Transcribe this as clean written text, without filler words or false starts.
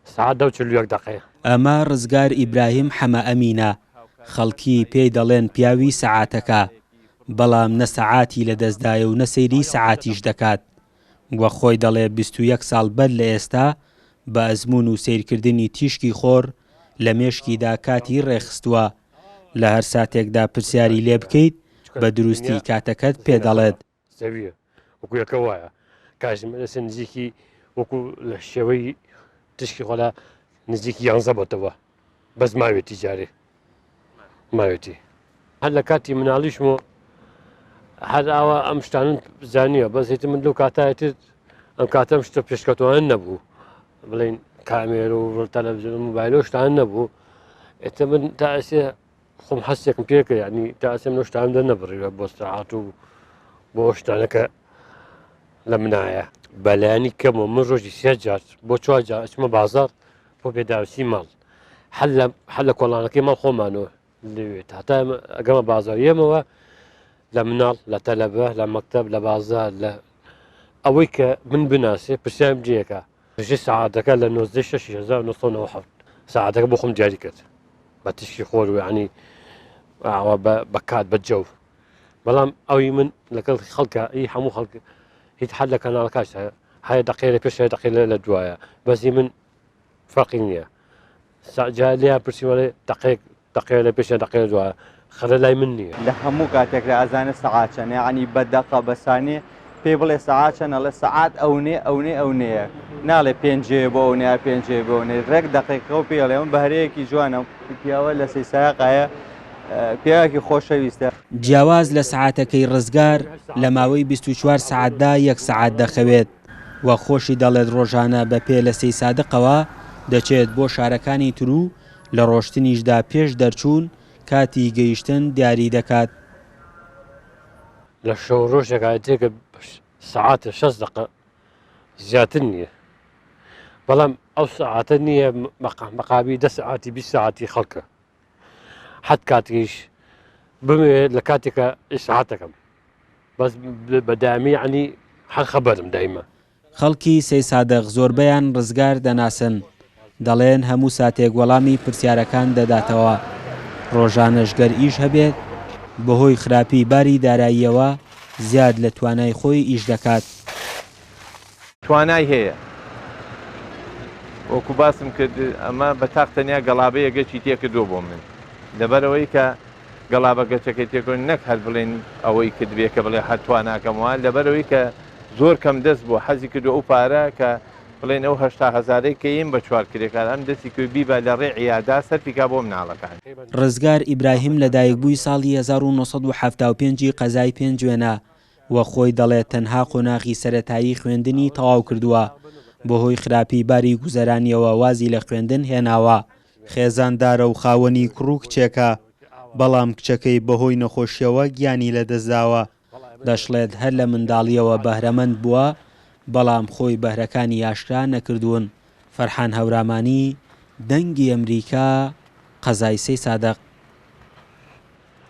سعات 41 دقيقة. ئەمە ڕزگار ئیبراهیم حەمە ئەمینە، خەڵکی پێی دەڵێن پیاوی سەعاتەکە، بەڵام نە سەعاتی لەدەستدایە و نە سەیری سەعاتیش دەکات. وە خۆی دەڵێ 21 ساڵ بەر لە ئێستا بە ئەزموون و سیرکردنی تیشکی خۆر لە مێشکیدا کاتی ڕێخستووە، لە هەر ساتێکدا پرسیاری لێ بکەیت بە دروستی کاتەکەت پێ دەڵێت. سەویە وەکو یەکە وایە کاژم لەسەر نزیکی وەکو لە شێوەی تشکی خۆلا نزیکی 11 بۆتەوە بەس ماوێتی جارێ ماوێتی هەر لە کاتی مناڵیشمەوە هەر ئاوا ئەم شتانن زانیوە بەس من لەو کاتایەتر ئەم کاتەم شتە پێشکەوتوان نەبوو بڵین کامێر و تەلەڤیزیۆن و مۆبایل و شتان نەبوو ئێتە من تا ئەسێ خۆم هەستێکم پێکرد یعنی تا ئەسێم لەو شتان دەنەبڕیوە بۆ سەعات و بۆ شتانەکە لە منایە بەلایانی کەمەوە من ڕۆژی 3 جار بۆ 4 جار ئەچمە بازار بۆ پێداویستی ماڵ هەر لە کۆڵانەکەی ماڵ خۆمانەوە لەوێت هەتا ئەگەمە بازاریەمەوە لە مناڵ لە تەلەبە لە مەکتەب لە بازار لە ئەوەی کە من بناسێ پرسیارم جێەکە ژێ سەعاتەکە لە 96,990 سەعاتەکە بۆ خۆم دیاری کرد بە تشکی خۆر و ینی بە کات بە جەو بەڵام ئەوی من لەگەڵ خەڵکە ئەی هەموو خەڵک هیچ حد لە کەناڵەکەش هەیە دقیقە لە پێش دقیقە لە دوایە بەسی من فەرقی نییە جا لێیان پرسیوەڵێ دقیقە لە پێش دقیقە دوایە خەرە لای من نییە لە هەموو کاتێک لە ئازانە سەعات چەندە عنی بە دەقە بەسانێ پێی بڵێ سەعات چەندە لە سەعات ئەوەیە ناڵێ پێنجێ بۆ ئەوەیە پێنجێ بۆنێ ڕێک دقیقە و پێڵێ من بەهرەیەکی جوانە پیاوە لە سەیساقایە پیاوێکی خۆشەویستە. جیاواز لە سەعاتەکەی ڕزگار لە ماوەی 24 سەعاتدا 1 سەعات دەخەوێت وە خۆشی دەڵێت ڕۆژانە بە پێ لە 3 سادقەوە دەچێت بۆ شارەکانی تر و لە ڕۆشتنیشدا پێش دەرچوون کاتی گەیشتن دیاری دەکات. لە شەو ڕۆژێکاتێکە سەعاتە 6 دقە زیاتر نییە بەڵام ئەو سەعاتە نییە مەقابی 10 ساعتی 20 ساعتی خەڵکە حد کاتیش بمێت لە کاتێکە ئیسعاتەکەم بەس بەدامی عنی هەر خەبەرم دایمە. خەڵکی سەی سادەق زۆربەیان ڕزگار دەناسن دەڵێن هەموو ساتێک وەڵامی پرسیارەکان دەداتەوە ڕۆژانەشگەر ئیش هەبێت بەهۆی خراپی باری داراییەوە زیاد لە توانای خۆی ئیش دەکات. توانای هەیە وەکو باسم کرد ئەمە بە تاقتەنیا گەڵابەیە گەچی تێکردووە بۆ من لەبەرەوەی کە گەڵابە گەچەکەی تێکۆن نەک هەر بڵێن ئەوەی کردبێ کە بڵێ هەتواناکەمەوە لەبەرەوەی کە زۆر کەم دەست بۆ حەزی کردو ئەو پارە کە بڵێن ئەو 80,000 کە ئیم بە چوارکرێکان ئەم دەستی کردبی بە لە ڕێ عیادا سەرفیکا بۆ مناڵەکان. ڕزگار ئیبراهیم لە دایکبووی ساڵی 1975 قەزای پێنج وێنە وە خۆی دەڵێت تەنها قۆناغی سەرەتایی خوێندنی تەواو کردووە بەهۆی خراپی باری گوزەرانیەوە وازی لە خوێندن هێناوە. خێزاندارە و خاوەنی کوڕ و کچێکە بەڵام کچەکەی بەهۆی نەخۆشیەوە گیانی لەدەستداوە دەشڵێت هەر لە منداڵیەوە بەهرەمەند بووە بەڵام خۆی بەهرەکانی یاشرا نەکردوون. فەرحان هەورامانی دەنگی ئەمریکا قەزای سەی سادەق.